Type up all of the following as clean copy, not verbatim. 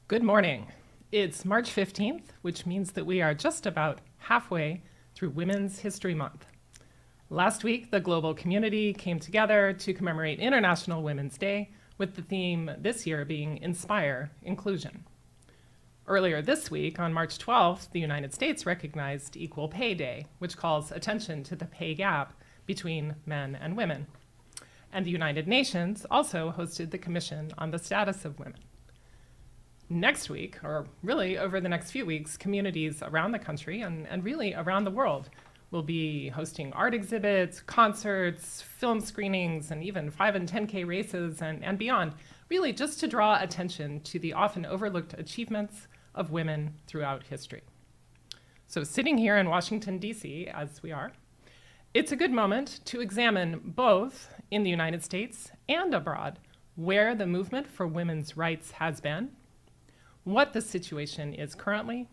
Good morning. It's March 15th, which means that we are just about halfway through Women's History Month. Last week, the global community came together to commemorate International Women's Day, with the theme this year being Inspire Inclusion. Earlier this week, on March 12th, the United States recognized Equal Pay Day, which calls attention to the pay gap between men and women. And the United Nations also hosted the Commission on the Status of Women. Next week, or really over the next few weeks, communities around the country and really around the world will be hosting art exhibits, concerts, film screenings, and even 5 and 10K races and beyond, really just to draw attention to the often overlooked achievements of women throughout history. So sitting here in Washington, D.C., as we are, it's a good moment to examine both in the United States and abroad where the movement for women's rights has been, what the situation is currently,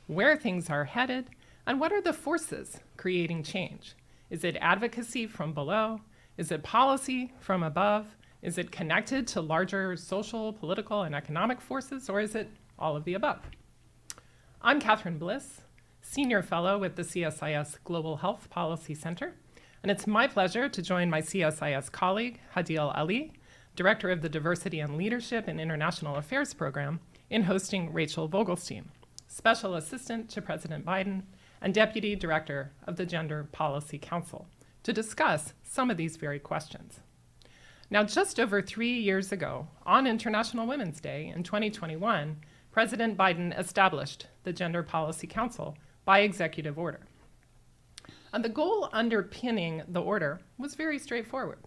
where things are headed, and what are the forces creating change? Is it advocacy from below? Is it policy from above? Is it connected to larger social, political, and economic forces, or is it all of the above? I'm Katherine Bliss, Senior Fellow with the CSIS Global Health Policy Center, and it's my pleasure to join my CSIS colleague, Hadeil Ali, Director of the Diversity and Leadership in International Affairs Program, in hosting Rachel Vogelstein, Special Assistant to President Biden and Deputy Director of the Gender Policy Council, to discuss some of these very questions. Now, just over 3 years ago, on International Women's Day in 2021, President Biden established the Gender Policy Council by executive order. And the goal underpinning the order was very straightforward: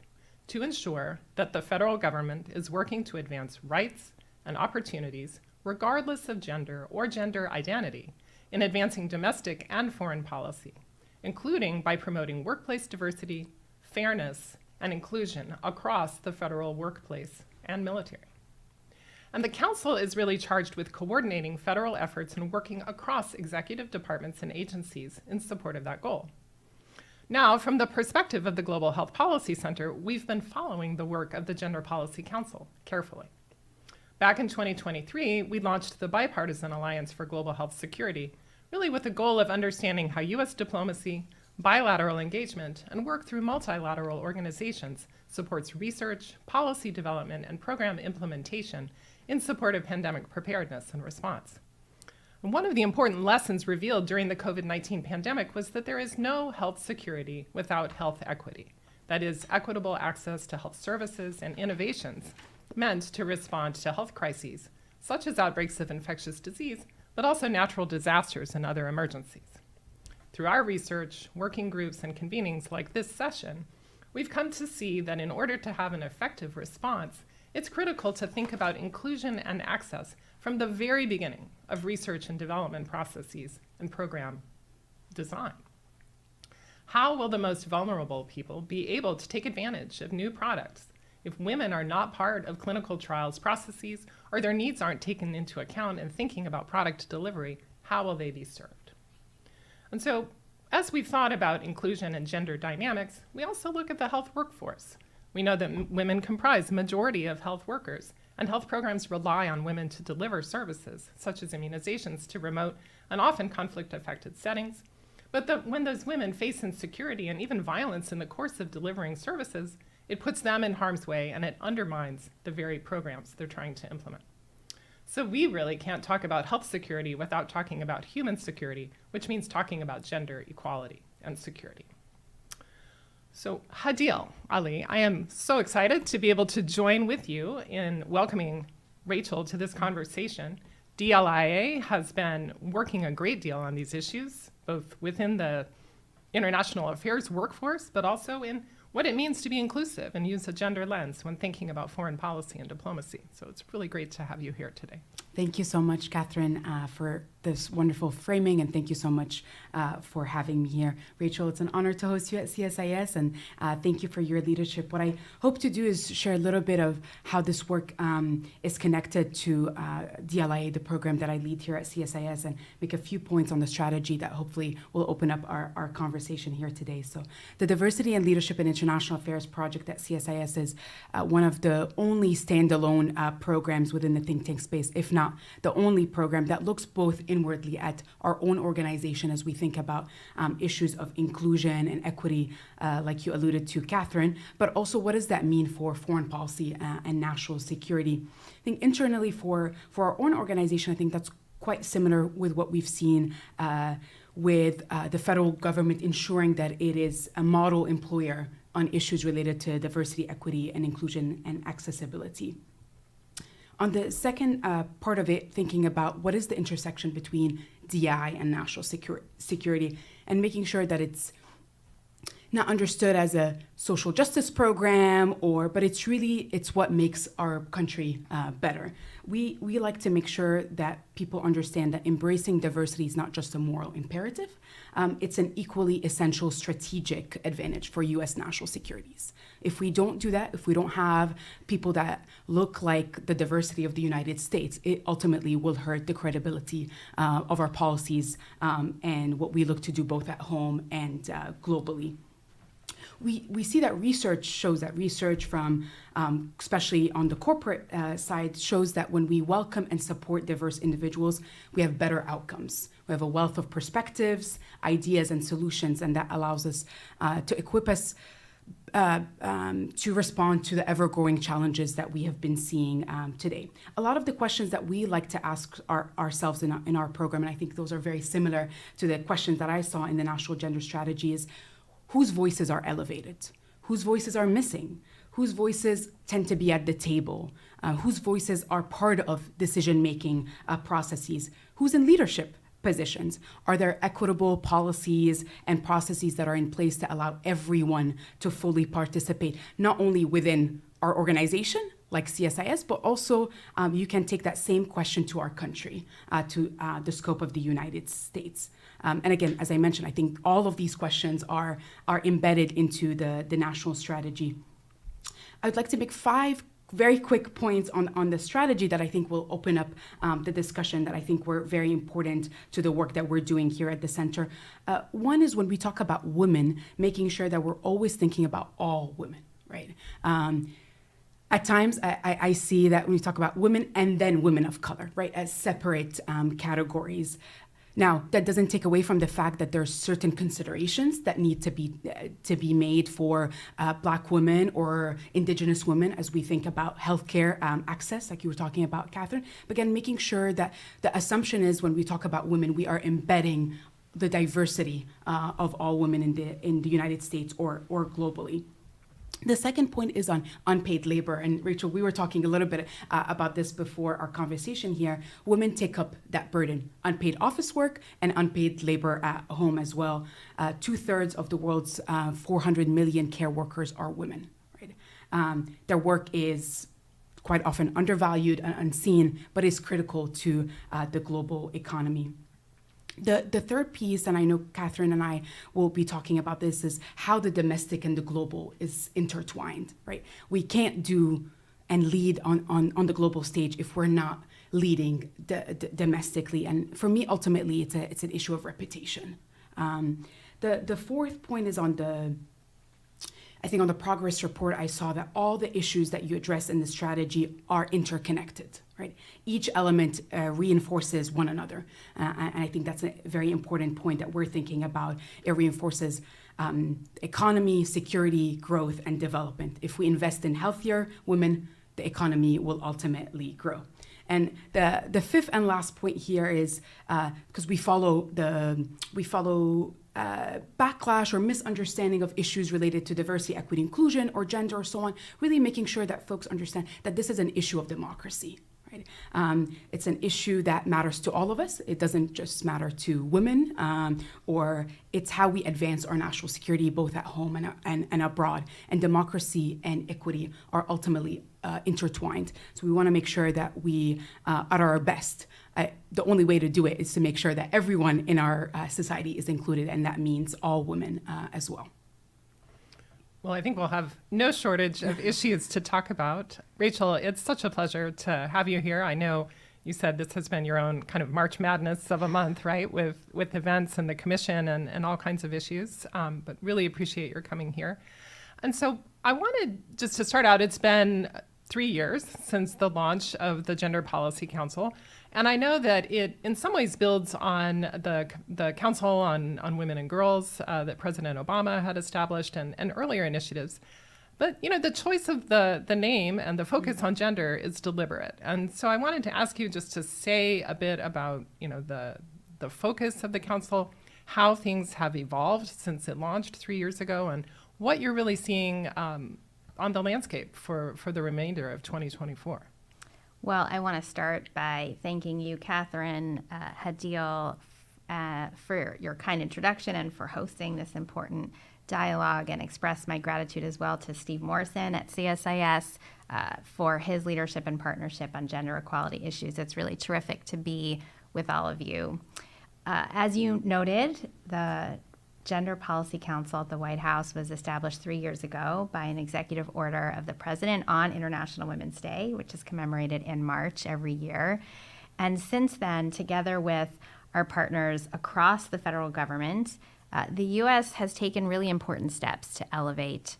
to ensure that the federal government is working to advance rights and opportunities regardless of gender or gender identity in advancing domestic and foreign policy, including by promoting workplace diversity, fairness, and inclusion across the federal workplace and military. And the Council is really charged with coordinating federal efforts and working across executive departments and agencies in support of that goal. Now, from the perspective of the Global Health Policy Center, we've been following the work of the Gender Policy Council carefully. Back in 2023, we launched the Bipartisan Alliance for Global Health Security, really with the goal of understanding how U.S. diplomacy, bilateral engagement, and work through multilateral organizations supports research, policy development, and program implementation in support of pandemic preparedness and response. And one of the important lessons revealed during the COVID-19 pandemic was that there is no health security without health equity. That is, equitable access to health services and innovations meant to respond to health crises, such as outbreaks of infectious disease, but also natural disasters and other emergencies. Through our research, working groups, and convenings like this session, we've come to see that in order to have an effective response, it's critical to think about inclusion and access from the very beginning of research and development processes and program design. How will the most vulnerable people be able to take advantage of new products if women are not part of clinical trials processes or their needs aren't taken into account in thinking about product delivery? How will they be served? And so, as we've thought about inclusion and gender dynamics, we also look at the health workforce. We know that women comprise the majority of health workers, and health programs rely on women to deliver services, such as immunizations, to remote and often conflict-affected settings. But when those women face insecurity and even violence in the course of delivering services, it puts them in harm's way and it undermines the very programs they're trying to implement. So we really can't talk about health security without talking about human security, which means talking about gender equality and security. So Hadeil Ali, I am so excited to be able to join with you in welcoming Rachel to this conversation. DLIA has been working a great deal on these issues, both within the international affairs workforce, but also in what it means to be inclusive and use a gender lens when thinking about foreign policy and diplomacy. So it's really great to have you here today. Thank you so much, Katherine, for this wonderful framing, and thank you so much for having me here. Rachel, it's an honor to host you at CSIS, and thank you for your leadership. What I hope to do is share a little bit of how this work is connected to DLIA, the program that I lead here at CSIS, and make a few points on the strategy that hopefully will open up our conversation here today. So the Diversity and Leadership in International Affairs project at CSIS is one of the only standalone programs within the think tank space, if not the only program that looks both inwardly at our own organization as we think about issues of inclusion and equity, like you alluded to, Katherine, but also what does that mean for foreign policy and national security. I think internally for our own organization, I think that's quite similar with what we've seen with the federal government ensuring that it is a model employer on issues related to diversity, equity, and inclusion and accessibility. On the second part of it, thinking about what is the intersection between DI and national security, and making sure that it's not understood as a social justice program, but it's what makes our country better. We like to make sure that people understand that embracing diversity is not just a moral imperative, it's an equally essential strategic advantage for U.S. national securities. If we don't do that, if we don't have people that look like the diversity of the United States, it ultimately will hurt the credibility of our policies and what we look to do both at home and globally. We see that research from, especially on the corporate side, shows that when we welcome and support diverse individuals, we have better outcomes. We have a wealth of perspectives, ideas, and solutions, and that allows us to equip us to respond to the ever-growing challenges that we have been seeing today. A lot of the questions that we like to ask ourselves in our program, and I think those are very similar to the questions that I saw in the National Gender Strategy, is whose voices are elevated, whose voices are missing, whose voices tend to be at the table, whose voices are part of decision-making processes, who's in leadership positions. Are there equitable policies and processes that are in place to allow everyone to fully participate, not only within our organization, like CSIS, but also you can take that same question to our country, to the scope of the United States. And again, as I mentioned, I think all of these questions are embedded into the national strategy. I'd like to make 5 very quick points on the strategy that I think will open up the discussion that I think were very important to the work that we're doing here at the center. One is when we talk about women, making sure that we're always thinking about all women, right? At times, I see that when we talk about women and then women of color, right, as separate categories. Now, that doesn't take away from the fact that there's certain considerations that need to be made for Black women or Indigenous women as we think about healthcare access, like you were talking about, Katherine. But again, making sure that the assumption is when we talk about women, we are embedding the diversity of all women in the United States or globally. The second point is on unpaid labor. And Rachel, we were talking a little bit about this before our conversation here. Women take up that burden, unpaid office work and unpaid labor at home as well. 2/3 of the world's 400 million care workers are women, right? Their work is quite often undervalued and unseen, but is critical to the global economy. The third piece, and I know Katherine and I will be talking about this, is how the domestic and the global is intertwined, right? We can't do and lead on the global stage if we're not leading domestically. And for me, ultimately, it's an issue of reputation. The fourth point is on the progress report, I saw that all the issues that you address in the strategy are interconnected, right? Each element reinforces one another. And I think that's a very important point that we're thinking about. It reinforces economy, security, growth, and development. If we invest in healthier women, the economy will ultimately grow. And the fifth and last point here is because we follow backlash or misunderstanding of issues related to diversity, equity, inclusion, or gender, or so on, really making sure that folks understand that this is an issue of democracy. Right? It's an issue that matters to all of us. It doesn't just matter to women, or it's how we advance our national security both at home and abroad. And democracy and equity are ultimately intertwined. So we want to make sure that we are at our best. The only way to do it is to make sure that everyone in our society is included, and that means all women as well. Well, I think we'll have no shortage of issues to talk about. Rachel, it's such a pleasure to have you here. I know you said this has been your own kind of March Madness of a month, right, with events and the commission and all kinds of issues, but really appreciate your coming here. And so I wanted just to start out, it's been 3 years since the launch of the Gender Policy Council. And I know that it in some ways builds on the Council on Women and Girls that President Obama had established and earlier initiatives. But, the choice of the name and the focus on gender is deliberate. And so I wanted to ask you just to say a bit about, the focus of the council, how things have evolved since it launched 3 years ago, and what you're really seeing on the landscape for the remainder of 2024. Well, I want to start by thanking you, Katherine, Hadeil, for your kind introduction and for hosting this important dialogue, and express my gratitude as well to Steve Morrison at CSIS for his leadership and partnership on gender equality issues. It's really terrific to be with all of you. As you noted, the Gender Policy Council at the White House was established 3 years ago by an executive order of the president on International Women's Day, which is commemorated in March every year. And since then, together with our partners across the federal government, the U.S. has taken really important steps to elevate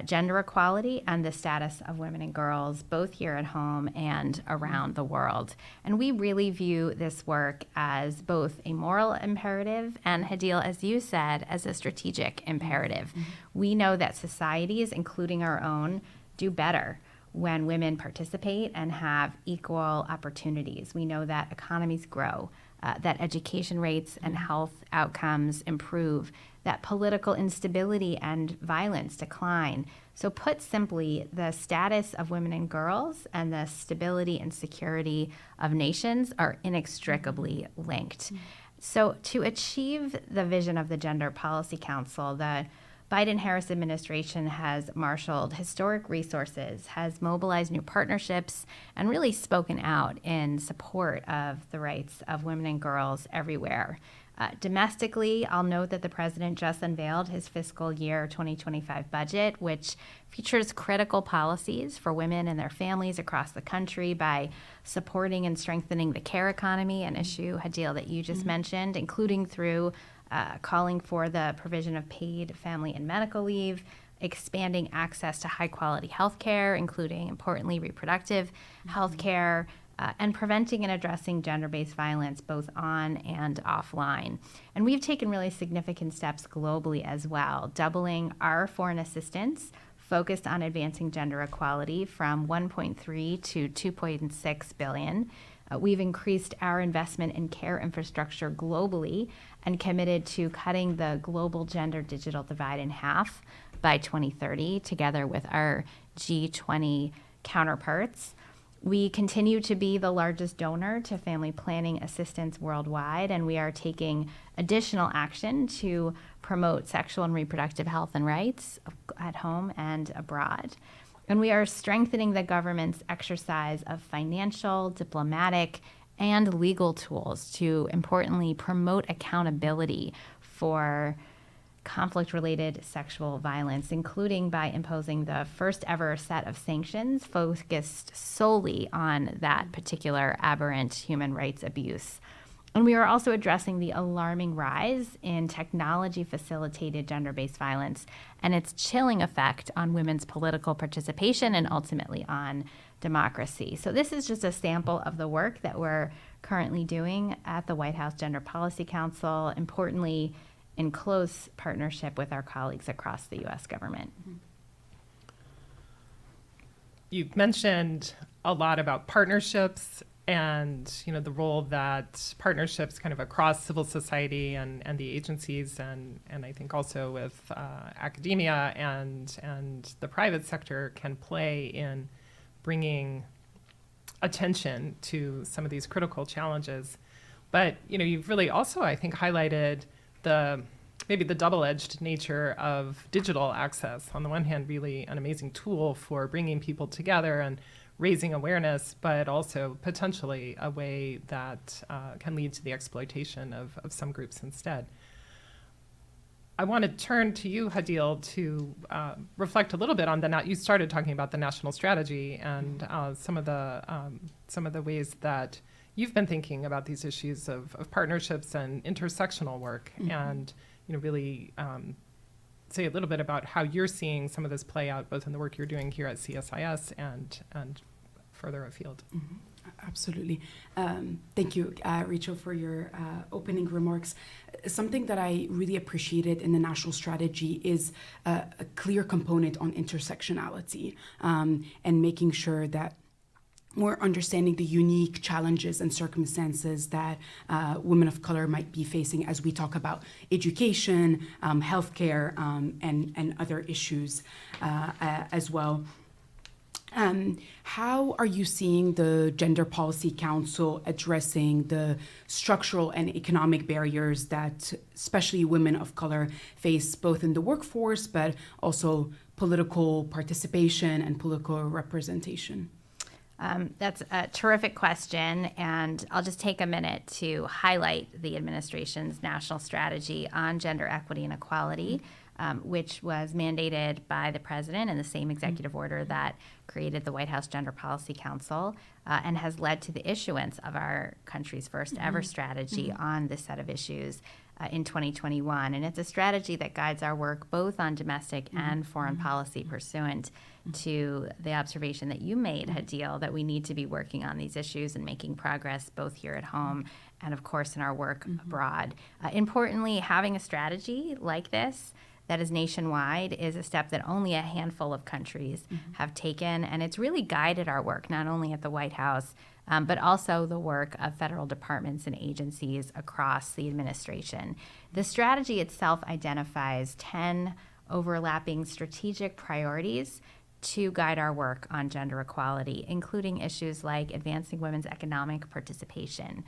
gender equality and the status of women and girls, both here at home and around the world. And we really view this work as both a moral imperative and, Hadeil, as you said, as a strategic imperative. Mm-hmm. We know that societies, including our own, do better when women participate and have equal opportunities. We know that economies grow, that education rates and health outcomes improve, that political instability and violence decline. So put simply, the status of women and girls and the stability and security of nations are inextricably linked. So to achieve the vision of the Gender Policy Council, the Biden-Harris administration has marshaled historic resources, has mobilized new partnerships, and really spoken out in support of the rights of women and girls everywhere. Domestically, I'll note that the president just unveiled his fiscal year 2025 budget, which features critical policies for women and their families across the country by supporting and strengthening the care economy, an issue, Hadeil, that you just mentioned, including through calling for the provision of paid family and medical leave, expanding access to high-quality health care, including, importantly, reproductive health care, and preventing and addressing gender-based violence both on and offline. And we've taken really significant steps globally as well, doubling our foreign assistance focused on advancing gender equality from 1.3 to 2.6 billion. We've increased our investment in care infrastructure globally and committed to cutting the global gender digital divide in half by 2030, together with our G20 counterparts. We continue to be the largest donor to family planning assistance worldwide, and we are taking additional action to promote sexual and reproductive health and rights at home and abroad. And we are strengthening the government's exercise of financial, diplomatic, and legal tools to, importantly, promote accountability for conflict-related sexual violence, including by imposing the first ever set of sanctions focused solely on that particular aberrant human rights abuse. And we are also addressing the alarming rise in technology-facilitated gender-based violence and its chilling effect on women's political participation and ultimately on democracy. So this is just a sample of the work that we're currently doing at the White House Gender Policy Council, importantly, in close partnership with our colleagues across the U.S. government. You've mentioned a lot about partnerships and the role that partnerships kind of across civil society and the agencies and I think also with academia and the private sector can play in bringing attention to some of these critical challenges. But you've really also, I think, highlighted maybe the double-edged nature of digital access. On the one hand, really an amazing tool for bringing people together and raising awareness, but also potentially a way that can lead to the exploitation of some groups instead. I want to turn to you, Hadeil, to reflect a little bit on you started talking about the national strategy and some of the ways that you've been thinking about these issues of partnerships and intersectional work and really say a little bit about how you're seeing some of this play out, both in the work you're doing here at CSIS and further afield. Mm-hmm. Absolutely. Thank you, Rachel, for your opening remarks. Something that I really appreciated in the national strategy is a clear component on intersectionality and making sure that we're understanding the unique challenges and circumstances that women of color might be facing as we talk about education, healthcare, and other issues as well. How are you seeing the Gender Policy Council addressing the structural and economic barriers that especially women of color face both in the workforce, but also political participation and political representation? That's a terrific question, and I'll just take a minute to highlight the administration's national strategy on gender equity and equality, which was mandated by the president in the same executive order that created the White House Gender Policy Council, and has led to the issuance of our country's first ever strategy on this set of issues in 2021. And it's a strategy that guides our work both on domestic and foreign policy pursuant to the observation that you made, Hadeil, that we need to be working on these issues and making progress both here at home and, of course, in our work abroad. Importantly, having a strategy like this that is nationwide is a step that only a handful of countries have taken, and it's really guided our work, not only at the White House, but also the work of federal departments and agencies across the administration. The strategy itself identifies 10 overlapping strategic priorities to guide our work on gender equality, including issues like advancing women's economic participation,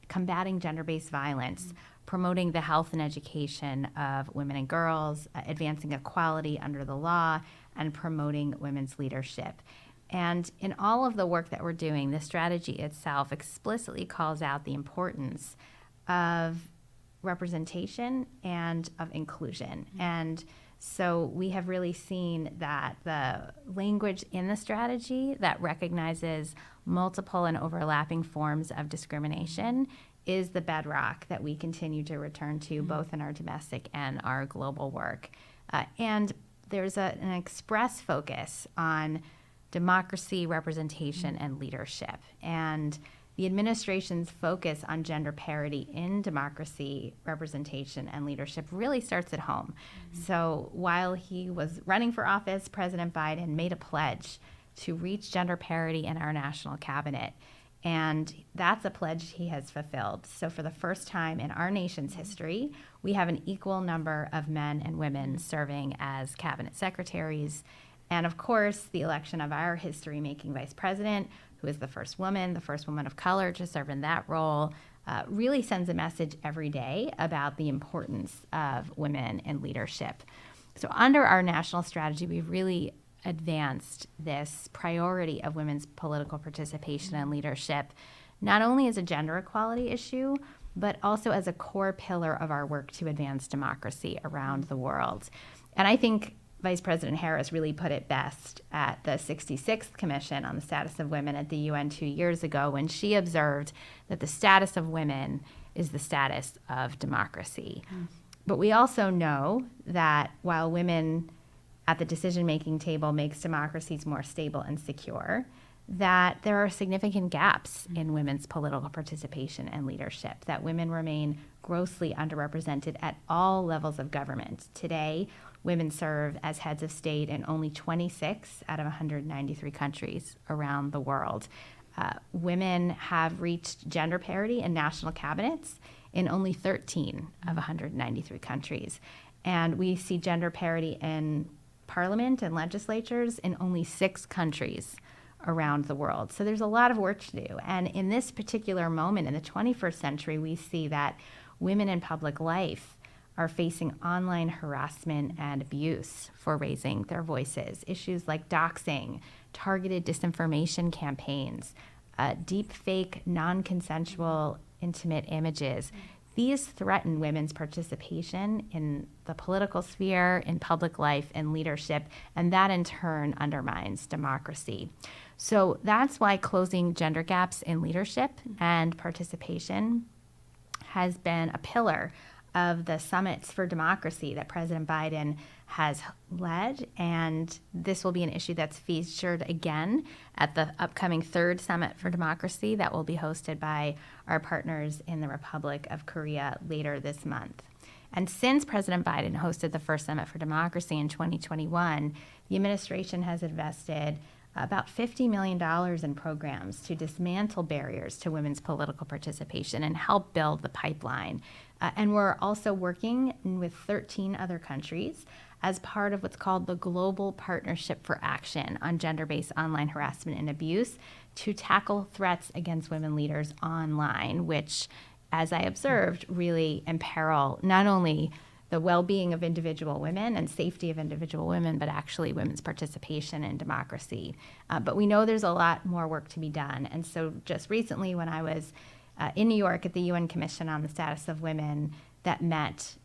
combating gender-based violence, promoting the health and education of women and girls, advancing equality under the law, and promoting women's leadership. And in all of the work that we're doing, the strategy itself explicitly calls out the importance of representation and of inclusion. And so we have really seen that the language in the strategy that recognizes multiple and overlapping forms of discrimination is the bedrock that we continue to return to both in our domestic and our global work. And there's an express focus on democracy, representation, and leadership. And the administration's focus on gender parity in democracy, representation, and leadership really starts at home. So while he was running for office, President Biden made a pledge to reach gender parity in our national cabinet. And that's a pledge he has fulfilled. So for the first time in our nation's history, we have an equal number of men and women serving as cabinet secretaries. And of course, the election of our history-making vice president, who is the first woman of color to serve in that role, really sends a message every day about the importance of women in leadership. So under our national strategy, we've really advanced this priority of women's political participation and leadership, not only as a gender equality issue, but also as a core pillar of our work to advance democracy around the world. And I think Vice President Harris really put it best at the 66th Commission on the Status of Women at the UN 2 years ago when she observed that the status of women is the status of democracy. But we also know that while women at the decision-making table makes democracies more stable and secure, that there are significant gaps in women's political participation and leadership, that women remain grossly underrepresented at all levels of government. Today, women serve as heads of state in only 26 out of 193 countries around the world. Women have reached gender parity in national cabinets in only 13 of 193 countries. And we see gender parity in parliament and legislatures in only 6 countries around the world. So there's a lot of work to do. And in this particular moment in the 21st century, we see that women in public life are facing online harassment and abuse for raising their voices. Issues like doxing, targeted disinformation campaigns, deep fake, non-consensual, intimate images. These threaten women's participation in the political sphere, in public life, and leadership, and that in turn undermines democracy. So that's why closing gender gaps in leadership and participation has been a pillar of the summits for democracy that President Biden has led, and this will be an issue that's featured again at the upcoming third Summit for Democracy that will be hosted by our partners in the Republic of Korea later this month. And since President Biden hosted the first Summit for Democracy in 2021, the administration has invested about $50 million in programs to dismantle barriers to women's political participation and help build the pipeline. And we're also working with 13 other countries as part of what's called the Global Partnership for Action on Gender-Based Online Harassment and Abuse to tackle threats against women leaders online, which, as I observed, really imperil not only the well-being of individual women and safety of individual women, but actually women's participation in democracy. But we know there's a lot more work to be done. And so just recently when I was in New York at the UN Commission on the Status of Women that met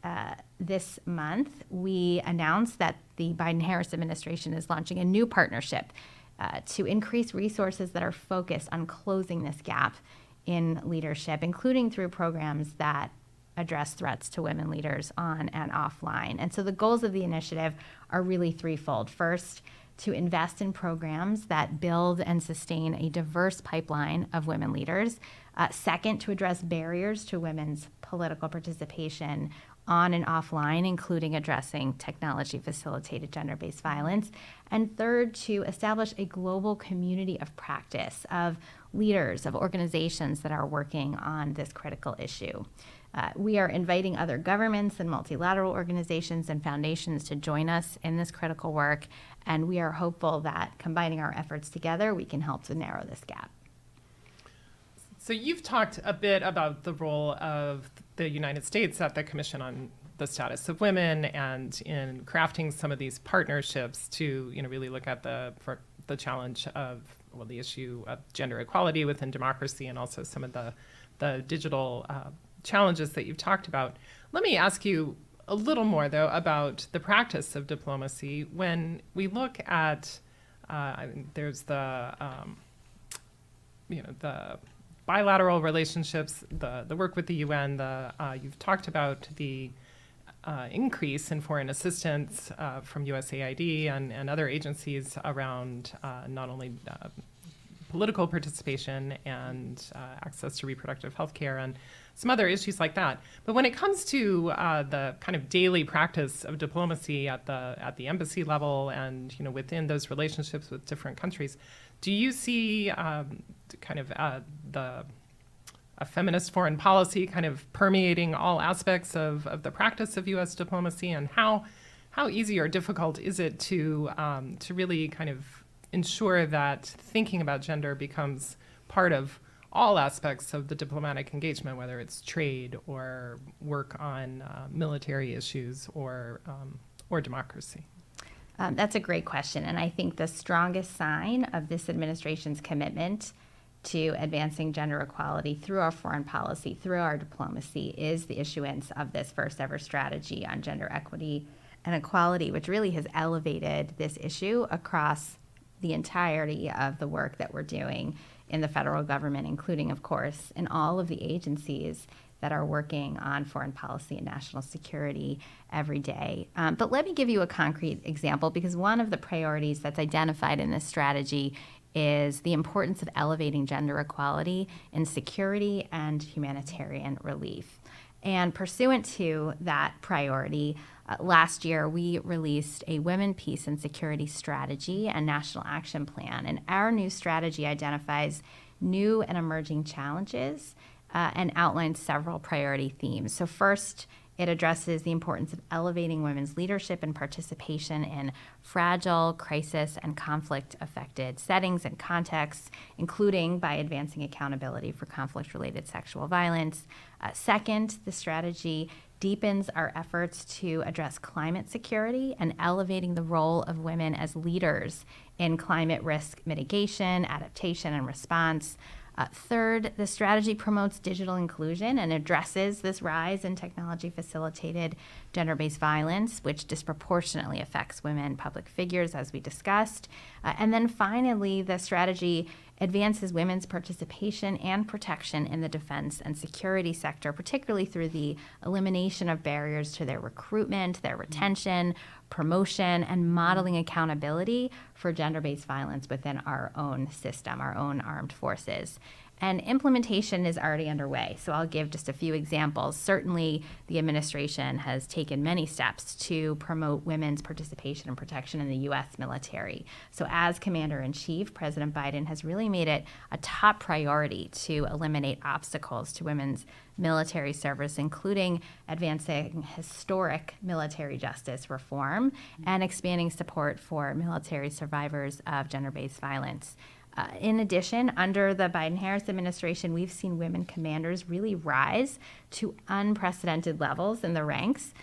this month, we announced that the Biden-Harris administration is launching a new partnership to increase resources that are focused on closing this gap in leadership, including through programs that address threats to women leaders on and offline. And so the goals of the initiative are really threefold. First, to invest in programs that build and sustain a diverse pipeline of women leaders. Second, to address barriers to women's political participation on and offline, including addressing technology-facilitated gender-based violence. And third, to establish a global community of practice of leaders, of organizations that are working on this critical issue. We are inviting other governments and multilateral organizations and foundations to join us in this critical work, and we are hopeful that combining our efforts together, we can help to narrow this gap. So you've talked a bit about the role of the United States at the Commission on the Status of Women and in crafting some of these partnerships to, really look at the challenge of, the issue of gender equality within democracy and also some of the digital challenges that you've talked about. Let me ask you a little more, though, about the practice of diplomacy. When we look at, there's the bilateral relationships, the work with the UN, you've talked about the increase in foreign assistance from USAID and other agencies around not only political participation and access to reproductive health care and some other issues like that. But when it comes to the kind of daily practice of diplomacy at the embassy level and within those relationships with different countries, do you see a feminist foreign policy kind of permeating all aspects of the practice of U.S. diplomacy, and how easy or difficult is it to really kind of ensure that thinking about gender becomes part of all aspects of the diplomatic engagement, whether it's trade or work on military issues or democracy? That's a great question, and I think the strongest sign of this administration's commitment to advancing gender equality through our foreign policy, through our diplomacy, is the issuance of this first ever strategy on gender equity and equality, which really has elevated this issue across the entirety of the work that we're doing in the federal government, including, of course, in all of the agencies that are working on foreign policy and national security every day. But let me give you a concrete example, because one of the priorities that's identified in this strategy is the importance of elevating gender equality in security and humanitarian relief. And pursuant to that priority, last year we released a Women, Peace, and Security Strategy and National Action Plan. And our new strategy identifies new and emerging challenges and outlines several priority themes. So first, it addresses the importance of elevating women's leadership and participation in fragile, crisis, and conflict-affected settings and contexts, including by advancing accountability for conflict-related sexual violence. Second, the strategy deepens our efforts to address climate security and elevating the role of women as leaders in climate risk mitigation, adaptation, and response. Third, the strategy promotes digital inclusion and addresses this rise in technology-facilitated gender-based violence, which disproportionately affects women public figures, as we discussed. And then finally, the strategy advances women's participation and protection in the defense and security sector, particularly through the elimination of barriers to their recruitment, their retention, promotion, and modeling accountability for gender-based violence within our own system, our own armed forces. And implementation is already underway. So I'll give just a few examples. Certainly, the administration has taken many steps to promote women's participation and protection in the U.S. military. So as Commander-in-Chief, President Biden has really made it a top priority to eliminate obstacles to women's military service, including advancing historic military justice reform and expanding support for military survivors of gender-based violence. In addition, under the Biden-Harris administration, we've seen women commanders really rise to unprecedented levels in the ranks.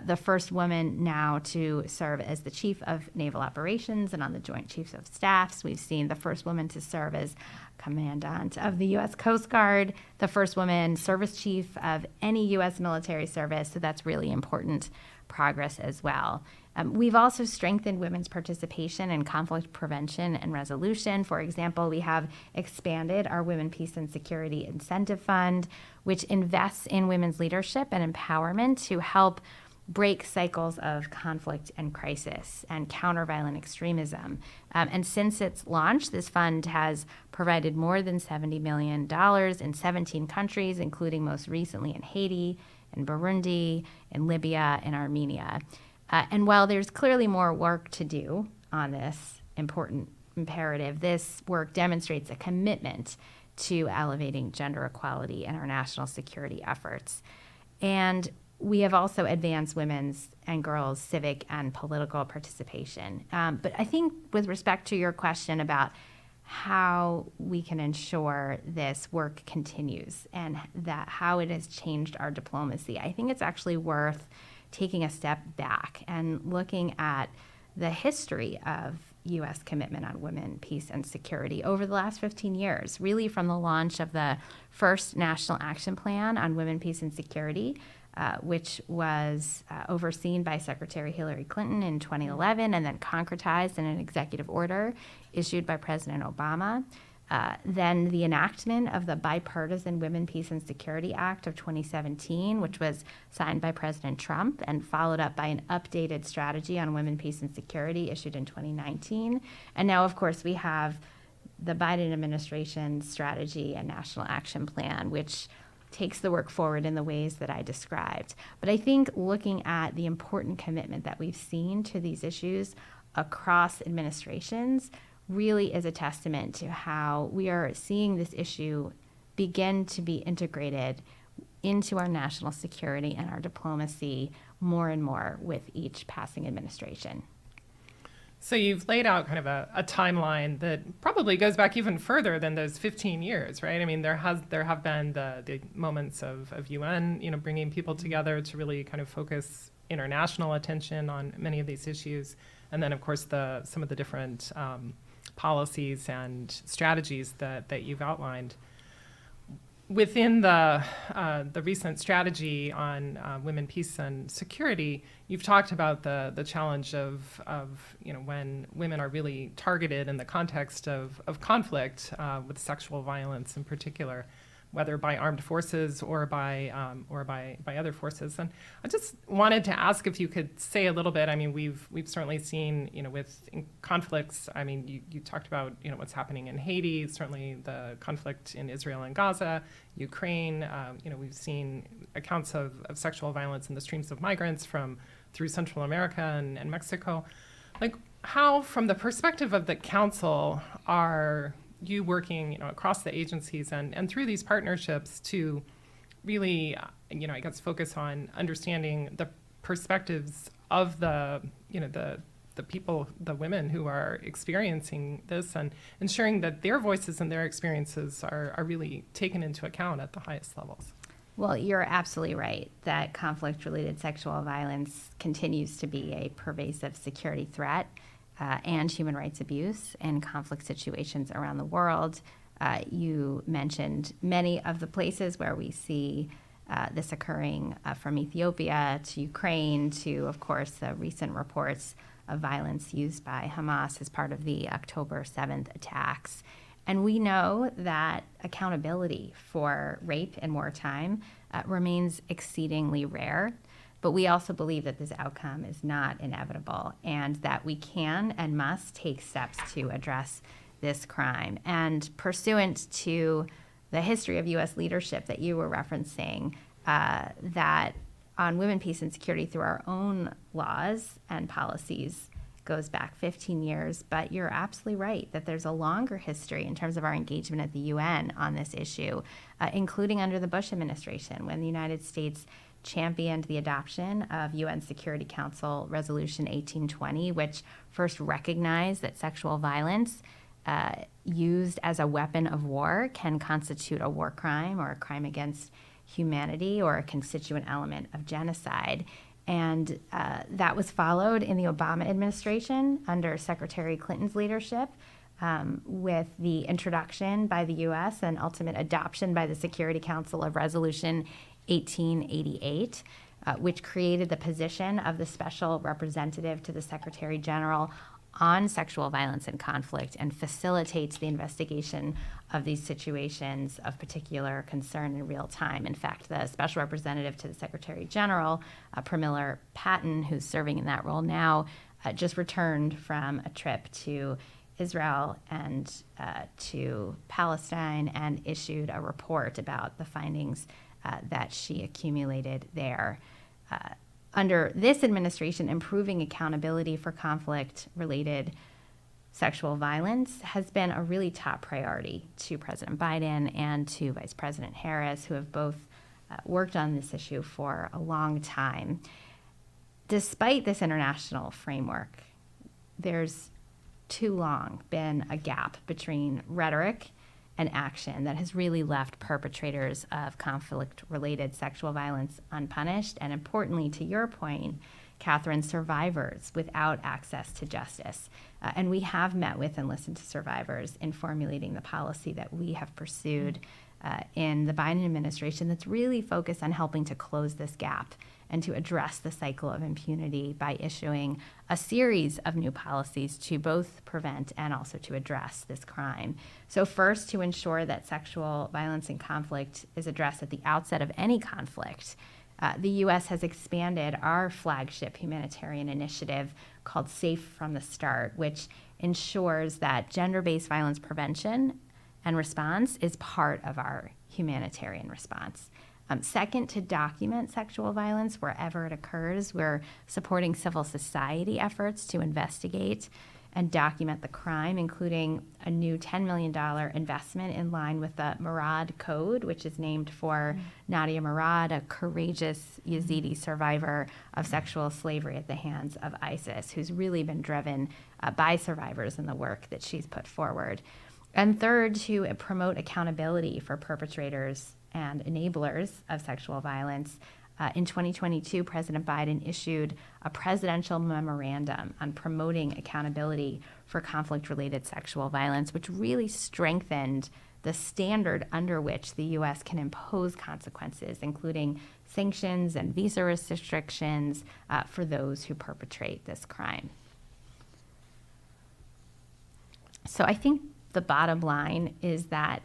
The first woman now to serve as the Chief of Naval Operations and on the Joint Chiefs of Staffs. We've seen the first woman to serve as Commandant of the U.S. Coast Guard, the first woman service chief of any U.S. military service. So that's really important progress as well. We've also strengthened women's participation in conflict prevention and resolution. For example, we have expanded our Women, Peace, and Security Incentive Fund, which invests in women's leadership and empowerment to help break cycles of conflict and crisis and counter violent extremism. And since its launch, this fund has provided more than $70 million in 17 countries, including most recently in Haiti, in Burundi, in Libya, and Armenia. And while there's clearly more work to do on this important imperative, this work demonstrates a commitment to elevating gender equality in our national security efforts. And we have also advanced women's and girls' civic and political participation. But I think with respect to your question about how we can ensure this work continues and that how it has changed our diplomacy, I think it's actually worth taking a step back and looking at the history of U.S. commitment on women, peace, and security over the last 15 years, really from the launch of the first National Action Plan on Women, Peace, and Security, which was overseen by Secretary Hillary Clinton in 2011 and then concretized in an executive order issued by President Obama. Then the enactment of the Bipartisan Women, Peace, and Security Act of 2017, which was signed by President Trump and followed up by an updated strategy on women, peace, and security issued in 2019. And now, of course, we have the Biden administration strategy and national action plan, which takes the work forward in the ways that I described. But I think looking at the important commitment that we've seen to these issues across administrations really is a testament to how we are seeing this issue begin to be integrated into our national security and our diplomacy more and more with each passing administration. So you've laid out kind of a timeline that probably goes back even further than those 15 years, right? I mean, there have been the moments of UN, bringing people together to really kind of focus international attention on many of these issues, and then of course some of the different policies and strategies that you've outlined. Within the recent strategy on women, peace, and security, you've talked about the challenge of when women are really targeted in the context of conflict with sexual violence in particular, whether by armed forces or by other forces. And I just wanted to ask if you could say a little bit. I mean, we've certainly seen, with conflicts. I mean, you talked about what's happening in Haiti, certainly the conflict in Israel and Gaza, Ukraine. We've seen accounts of sexual violence in the streams of migrants through Central America and Mexico. Like, how, from the perspective of the council, are you working, across the agencies and through these partnerships to really, I guess, focus on understanding the perspectives of the people, the women who are experiencing this, and ensuring that their voices and their experiences are really taken into account at the highest levels? Well, you're absolutely right that conflict-related sexual violence continues to be a pervasive security threat and human rights abuse in conflict situations around the world. You mentioned many of the places where we see this occurring, from Ethiopia to Ukraine to, of course, the recent reports of violence used by Hamas as part of the October 7th attacks. And we know that accountability for rape in wartime remains exceedingly rare. But we also believe that this outcome is not inevitable and that we can and must take steps to address this crime. And pursuant to the history of U.S. leadership that you were referencing, that on women, peace, and security through our own laws and policies goes back 15 years. But you're absolutely right that there's a longer history in terms of our engagement at the UN on this issue, including under the Bush administration when the United States championed the adoption of UN Security Council Resolution 1820, which first recognized that sexual violence used as a weapon of war can constitute a war crime or a crime against humanity or a constituent element of genocide. And that was followed in the Obama administration under Secretary Clinton's leadership with the introduction by the U.S. and ultimate adoption by the Security Council of Resolution 1888, which created the position of the Special Representative to the Secretary General on sexual violence and conflict and facilitates the investigation of these situations of particular concern in real time. In fact, the Special Representative to the Secretary General, Pramila Patten, who's serving in that role now, just returned from a trip to Israel and to Palestine and issued a report about the findings that she accumulated there. Under this administration, improving accountability for conflict-related sexual violence has been a really top priority to President Biden and to Vice President Harris, who have both worked on this issue for a long time. Despite this international framework, there's too long been a gap between rhetoric and action that has really left perpetrators of conflict-related sexual violence unpunished, and importantly, to your point, Katherine, survivors without access to justice. And we have met with and listened to survivors in formulating the policy that we have pursued in the Biden administration that's really focused on helping to close this gap and to address the cycle of impunity by issuing a series of new policies to both prevent and also to address this crime. So first, to ensure that sexual violence and conflict is addressed at the outset of any conflict, the U.S. has expanded our flagship humanitarian initiative called Safe from the Start, which ensures that gender-based violence prevention and response is part of our humanitarian response. Second, to document sexual violence wherever it occurs. We're supporting civil society efforts to investigate and document the crime, including a new $10 million investment in line with the Murad Code, which is named for Nadia Murad, a courageous Yazidi survivor of sexual slavery at the hands of ISIS, who's really been driven by survivors in the work that she's put forward. And third, to promote accountability for perpetrators and enablers of sexual violence. In 2022, President Biden issued a presidential memorandum on promoting accountability for conflict-related sexual violence, which really strengthened the standard under which the U.S. can impose consequences, including sanctions and visa restrictions for those who perpetrate this crime. So I think the bottom line is that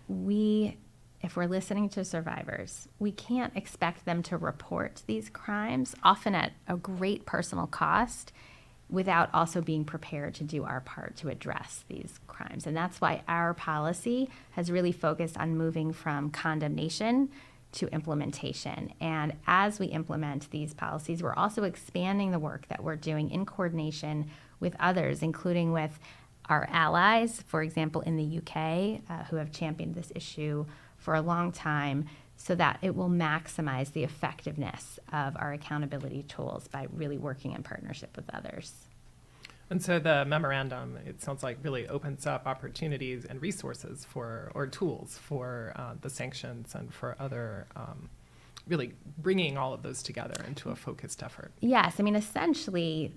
if we're listening to survivors, we can't expect them to report these crimes, often at a great personal cost, without also being prepared to do our part to address these crimes. And that's why our policy has really focused on moving from condemnation to implementation. And as we implement these policies, we're also expanding the work that we're doing in coordination with others, including with our allies, for example, in the UK, who have championed this issue for a long time, so that it will maximize the effectiveness of our accountability tools by really working in partnership with others. And so the memorandum, it sounds like, really opens up opportunities and resources or tools for the sanctions and for other, really bringing all of those together into a focused effort. Yes, I mean, essentially,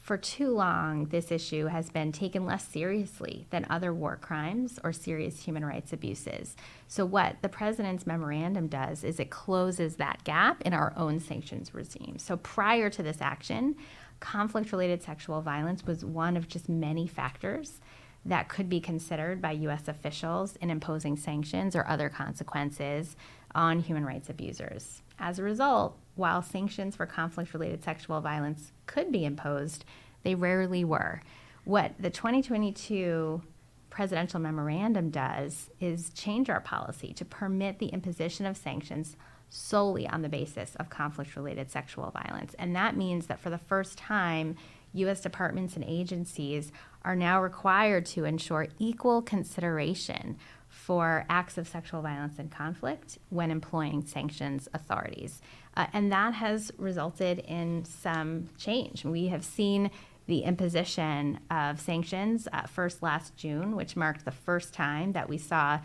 for too long, this issue has been taken less seriously than other war crimes or serious human rights abuses. So what the president's memorandum does is it closes that gap in our own sanctions regime. So prior to this action, conflict-related sexual violence was one of just many factors that could be considered by U.S. officials in imposing sanctions or other consequences on human rights abusers. As a result, while sanctions for conflict-related sexual violence could be imposed, they rarely were. What the 2022 presidential memorandum does is change our policy to permit the imposition of sanctions solely on the basis of conflict-related sexual violence. And that means that for the first time, U.S. departments and agencies are now required to ensure equal consideration for acts of sexual violence and conflict when employing sanctions authorities. And that has resulted in some change. We have seen the imposition of sanctions first last June, which marked the first time that we saw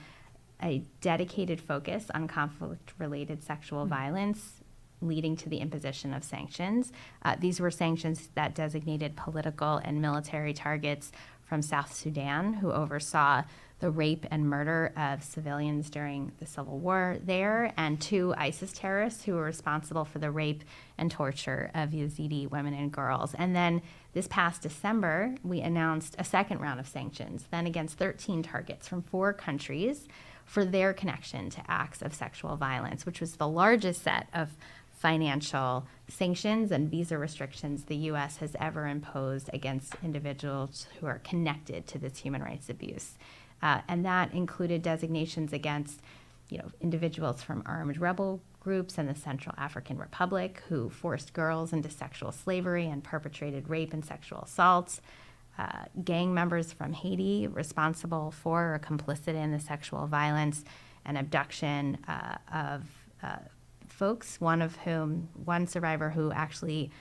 a dedicated focus on conflict-related sexual violence leading to the imposition of sanctions. These were sanctions that designated political and military targets from South Sudan who oversaw the rape and murder of civilians during the civil war there, and 2 ISIS terrorists who were responsible for the rape and torture of Yazidi women and girls. And then this past December, we announced a second round of sanctions, then against 13 targets from 4 countries for their connection to acts of sexual violence, which was the largest set of financial sanctions and visa restrictions the U.S. has ever imposed against individuals who are connected to this human rights abuse. And that included designations against, individuals from armed rebel groups in the Central African Republic who forced girls into sexual slavery and perpetrated rape and sexual assaults, gang members from Haiti responsible for or complicit in the sexual violence and abduction of folks, one survivor who actually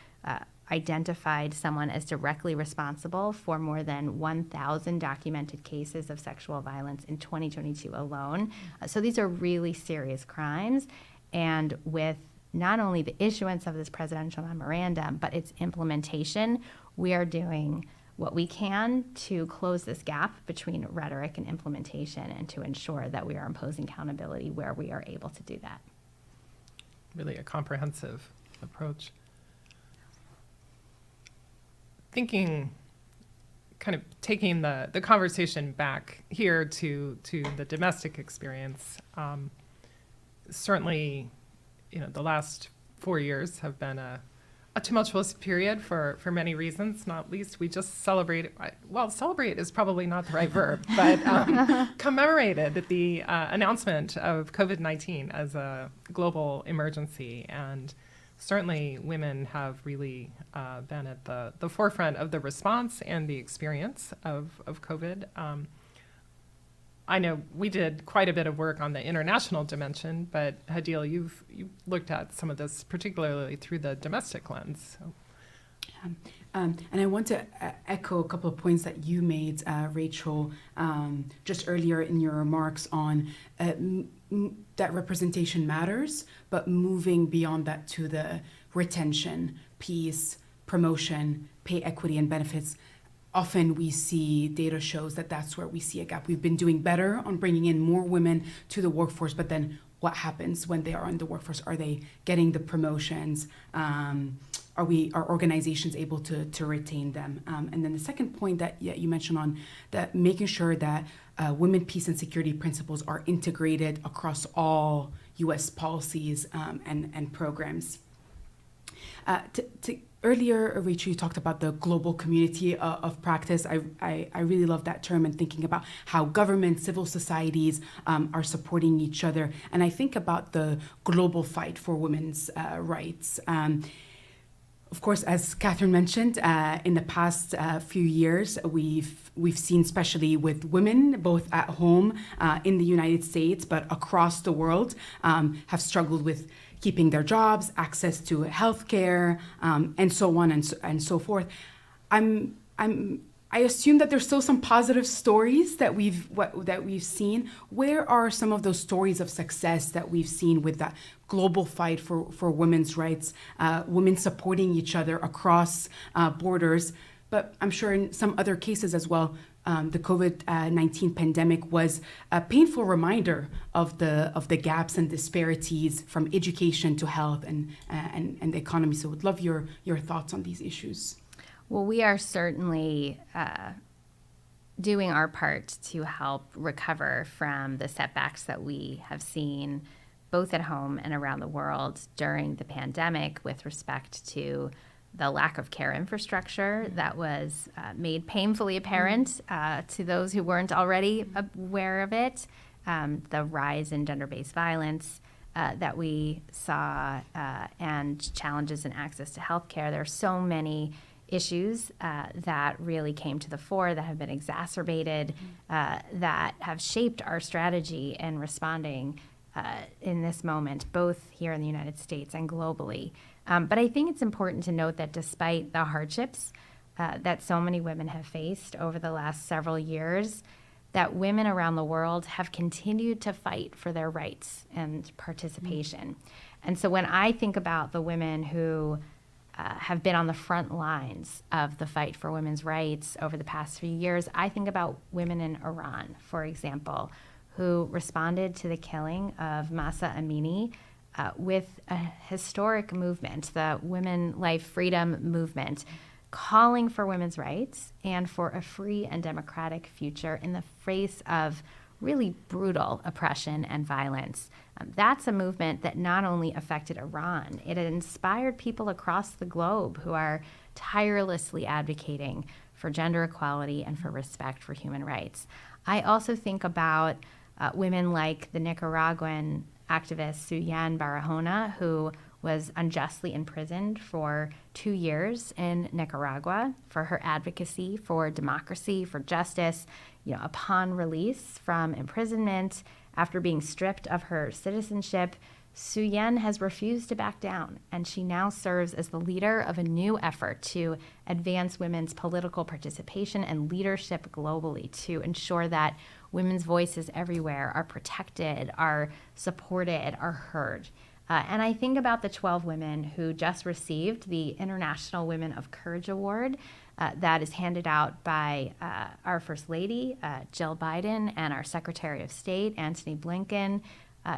identified someone as directly responsible for more than 1,000 documented cases of sexual violence in 2022 alone. So these are really serious crimes. And with not only the issuance of this presidential memorandum, but its implementation, we are doing what we can to close this gap between rhetoric and implementation and to ensure that we are imposing accountability where we are able to do that. Really a comprehensive approach. Thinking, kind of taking the conversation back here to the domestic experience, certainly, the last 4 years have been a tumultuous period for many reasons, not least we just celebrate is probably not the right verb, but commemorated the announcement of COVID-19 as a global emergency. And certainly women have really been at the forefront of the response and the experience of COVID. I know we did quite a bit of work on the international dimension, but Hadeil, you've looked at some of this particularly through the domestic lens. So. And I want to echo a couple of points that you made, Rachel, just earlier in your remarks on that representation matters, but moving beyond that to the retention, peace, promotion, pay equity, and benefits. Often we see data shows that that's where we see a gap. We've been doing better on bringing in more women to the workforce, but then what happens when they are in the workforce? Are they getting the promotions? Are organizations able to retain them? And then the second point that you mentioned on that, making sure that women, peace, and security principles are integrated across all U.S. policies and programs. Earlier, Rachel, you talked about the global community of practice. I really love that term, and thinking about how governments, civil societies are supporting each other. And I think about the global fight for women's rights. Of course, as Katherine mentioned, in the past few years, we've seen, especially with women, both at home in the United States, but across the world, have struggled with keeping their jobs, access to healthcare, and so on and so forth. I assume that there's still some positive stories that we've seen. Where are some of those stories of success that we've seen with that global fight for women's rights, women supporting each other across borders? But I'm sure in some other cases as well, the COVID-19 pandemic was a painful reminder of the gaps and disparities from education to health and the economy. So would love your thoughts on these issues. Well, we are certainly doing our part to help recover from the setbacks that we have seen both at home and around the world during the pandemic with respect to the lack of care infrastructure that was made painfully apparent to those who weren't already aware of it, the rise in gender-based violence that we saw, and challenges in access to healthcare. There are so many issues that really came to the fore, that have been exacerbated, that have shaped our strategy in responding in this moment, both here in the United States and globally. But I think it's important to note that despite the hardships that so many women have faced over the last several years, that women around the world have continued to fight for their rights and participation. And so when I think about the women who have been on the front lines of the fight for women's rights over the past few years, I think about women in Iran, for example, who responded to the killing of Mahsa Amini with a historic movement, the Women, Life, Freedom movement, calling for women's rights and for a free and democratic future in the face of really brutal oppression and violence. That's a movement that not only affected Iran, it inspired people across the globe who are tirelessly advocating for gender equality and for respect for human rights. I also think about women like the Nicaraguan activist Suyan Barahona, who was unjustly imprisoned for 2 years in Nicaragua for her advocacy for democracy, for justice. Upon release from imprisonment, after being stripped of her citizenship, Suyan has refused to back down, and she now serves as the leader of a new effort to advance women's political participation and leadership globally to ensure that women's voices everywhere are protected, are supported, are heard. And I think about the 12 women who just received the International Women of Courage Award that is handed out by our First Lady, Jill Biden, and our Secretary of State, Antony Blinken.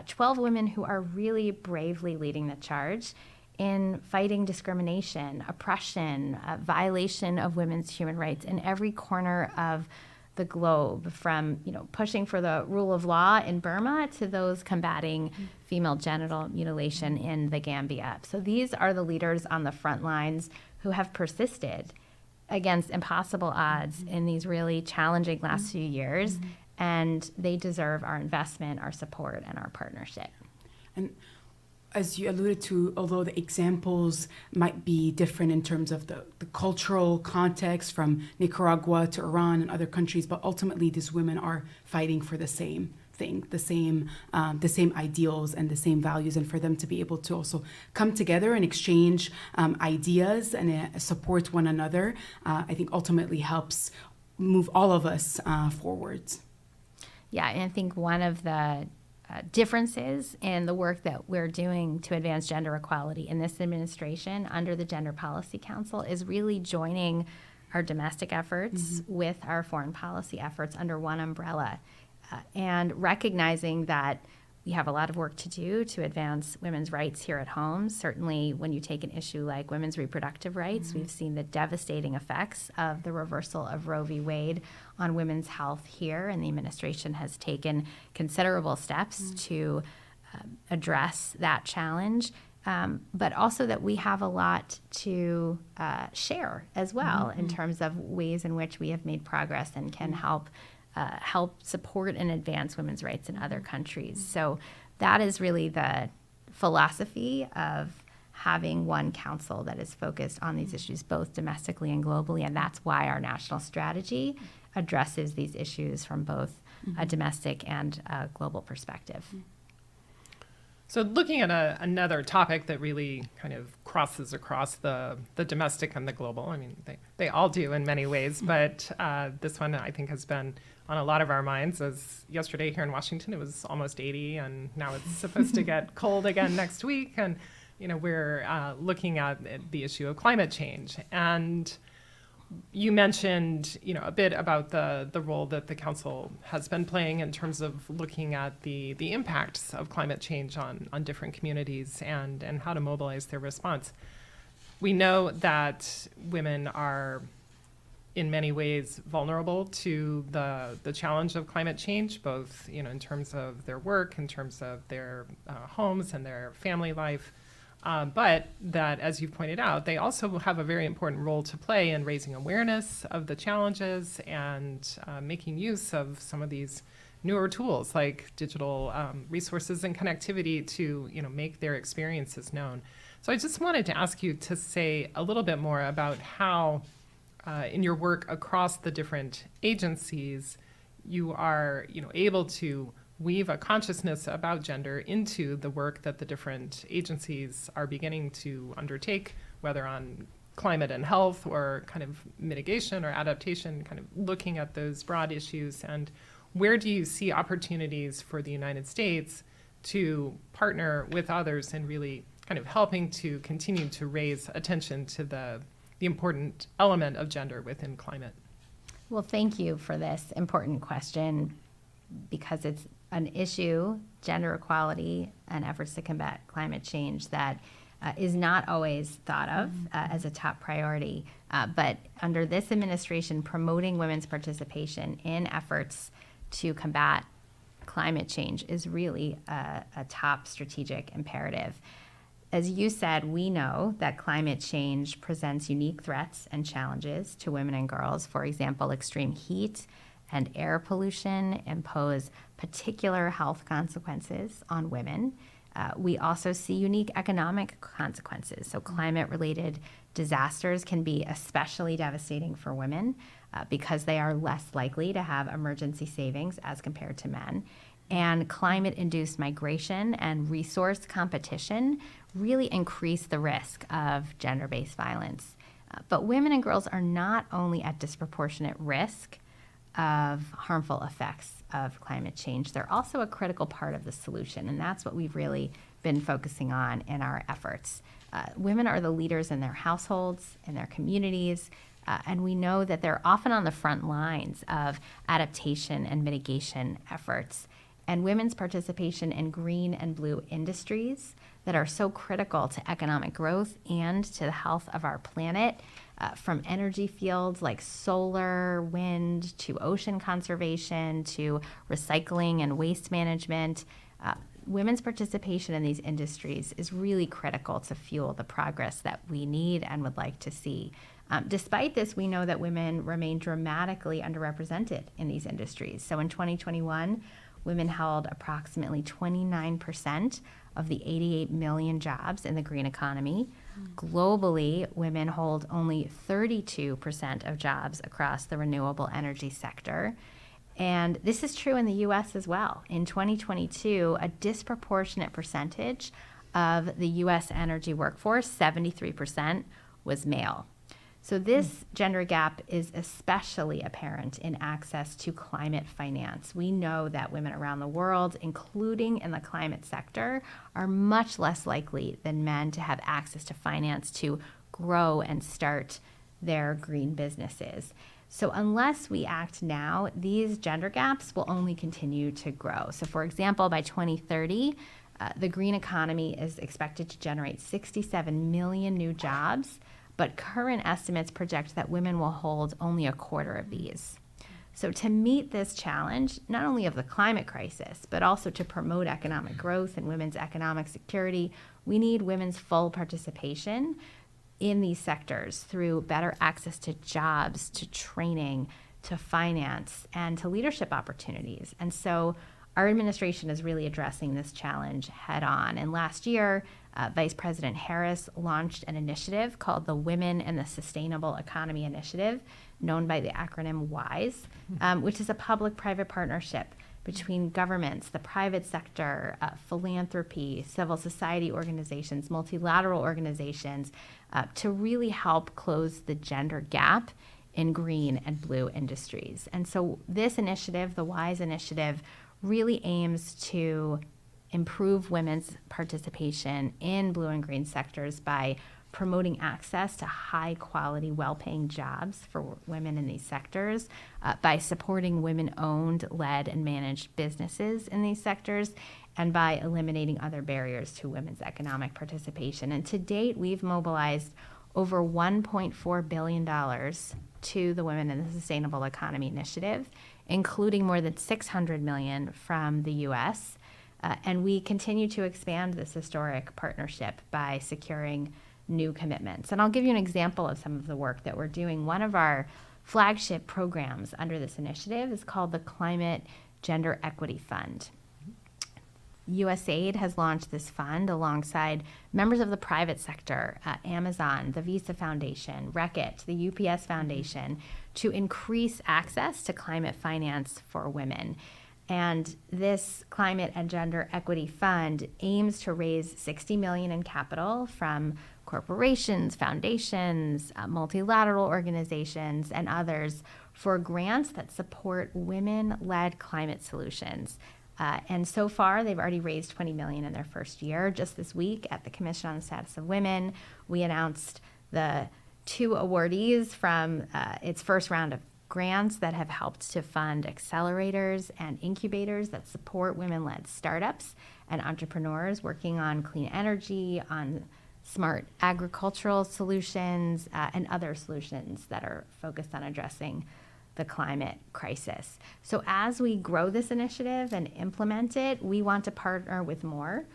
12 women who are really bravely leading the charge in fighting discrimination, oppression, violation of women's human rights in every corner of the globe, from pushing for the rule of law in Burma to those combating female genital mutilation in the Gambia. So these are the leaders on the front lines who have persisted against impossible odds in these really challenging last few years, and they deserve our investment, our support, and our partnership. And as you alluded to, although the examples might be different in terms of the cultural context from Nicaragua to Iran and other countries, but ultimately these women are fighting for the same thing, the same ideals and the same values, and for them to be able to also come together and exchange ideas and support one another, I think ultimately helps move all of us forwards. Yeah, and I think one of the differences in the work that we're doing to advance gender equality in this administration under the Gender Policy Council is really joining our domestic efforts with our foreign policy efforts under one umbrella, and recognizing that we have a lot of work to do to advance women's rights here at home. Certainly when you take an issue like women's reproductive rights, we've seen the devastating effects of the reversal of Roe v. Wade on women's health here, and the administration has taken considerable steps to address that challenge, but also that we have a lot to share as well in terms of ways in which we have made progress and can help support and advance women's rights in other countries. So that is really the philosophy of having one council that is focused on these issues both domestically and globally, and that's why our national strategy addresses these issues from both a domestic and a global perspective. So looking at another topic that really kind of crosses across the domestic and the global, I mean, they all do in many ways, but this one I think has been on a lot of our minds. As yesterday here in Washington, it was almost 80, and now it's supposed to get cold again next week. And, we're looking at the issue of climate change. And you mentioned, a bit about the role that the council has been playing in terms of looking at the impacts of climate change on different communities and how to mobilize their response. We know that women are in many ways vulnerable to the challenge of climate change, both in terms of their work, in terms of their homes and their family life. But that, as you pointed out, they also have a very important role to play in raising awareness of the challenges and making use of some of these newer tools like digital resources and connectivity to make their experiences known. So I just wanted to ask you to say a little bit more about how in your work across the different agencies you are able to weave a consciousness about gender into the work that the different agencies are beginning to undertake, whether on climate and health or kind of mitigation or adaptation, kind of looking at those broad issues. And where do you see opportunities for the United States to partner with others in really kind of helping to continue to raise attention to the important element of gender within climate? Well, thank you for this important question, because it's an issue, gender equality and efforts to combat climate change, that is not always thought of as a top priority. But under this administration, promoting women's participation in efforts to combat climate change is really a top strategic imperative. As you said, we know that climate change presents unique threats and challenges to women and girls. For example, extreme heat and air pollution impose particular health consequences on women. We also see unique economic consequences. So climate-related disasters can be especially devastating for women because they are less likely to have emergency savings as compared to men. And climate-induced migration and resource competition really increase the risk of gender-based violence. But women and girls are not only at disproportionate risk of harmful effects of climate change, they're also a critical part of the solution, and that's what we've really been focusing on in our efforts. Women are the leaders in their households, in their communities, and we know that they're often on the front lines of adaptation and mitigation efforts. And women's participation in green and blue industries that are so critical to economic growth and to the health of our planet, from energy fields like solar, wind, to ocean conservation, to recycling and waste management. Women's participation in these industries is really critical to fuel the progress that we need and would like to see. Despite this, we know that women remain dramatically underrepresented in these industries. So in 2021, women held approximately 29% of the 88 million jobs in the green economy. Globally, women hold only 32% of jobs across the renewable energy sector. And this is true in the US as well. In 2022, a disproportionate percentage of the US energy workforce, 73%, was male. So this gender gap is especially apparent in access to climate finance. We know that women around the world, including in the climate sector, are much less likely than men to have access to finance to grow and start their green businesses. So unless we act now, these gender gaps will only continue to grow. So for example, by 2030, the green economy is expected to generate 67 million new jobs, but current estimates project that women will hold only a quarter of these. So to meet this challenge, not only of the climate crisis, but also to promote economic growth and women's economic security, we need women's full participation in these sectors through better access to jobs, to training, to finance, and to leadership opportunities. And so our administration is really addressing this challenge head on. And last year, Vice President Harris launched an initiative called the Women in the Sustainable Economy Initiative, known by the acronym WISE, which is a public-private partnership between governments, the private sector, philanthropy, civil society organizations, multilateral organizations, to really help close the gender gap in green and blue industries. And so this initiative, the WISE initiative, really aims to improve women's participation in blue and green sectors by promoting access to high quality, well-paying jobs for women in these sectors, by supporting women-owned, led, and managed businesses in these sectors, and by eliminating other barriers to women's economic participation. And to date, we've mobilized over $1.4 billion to the Women in the Sustainable Economy Initiative, including more than $600 million from the U.S. And we continue to expand this historic partnership by securing new commitments. And I'll give you an example of some of the work that we're doing. One of our flagship programs under this initiative is called the Climate Gender Equity Fund. USAID has launched this fund alongside members of the private sector, Amazon, the Visa Foundation, Reckitt, the UPS Foundation, to increase access to climate finance for women. And this Climate and Gender Equity Fund aims to raise $60 million in capital from corporations, foundations, multilateral organizations, and others for grants that support women-led climate solutions. And so far, they've already raised $20 million in their first year. Just this week at the Commission on the Status of Women, we announced the 2 awardees from its first round of grants that have helped to fund accelerators and incubators that support women-led startups and entrepreneurs working on clean energy, on smart agricultural solutions, and other solutions that are focused on addressing the climate crisis. So as we grow this initiative and implement it, we want to partner with more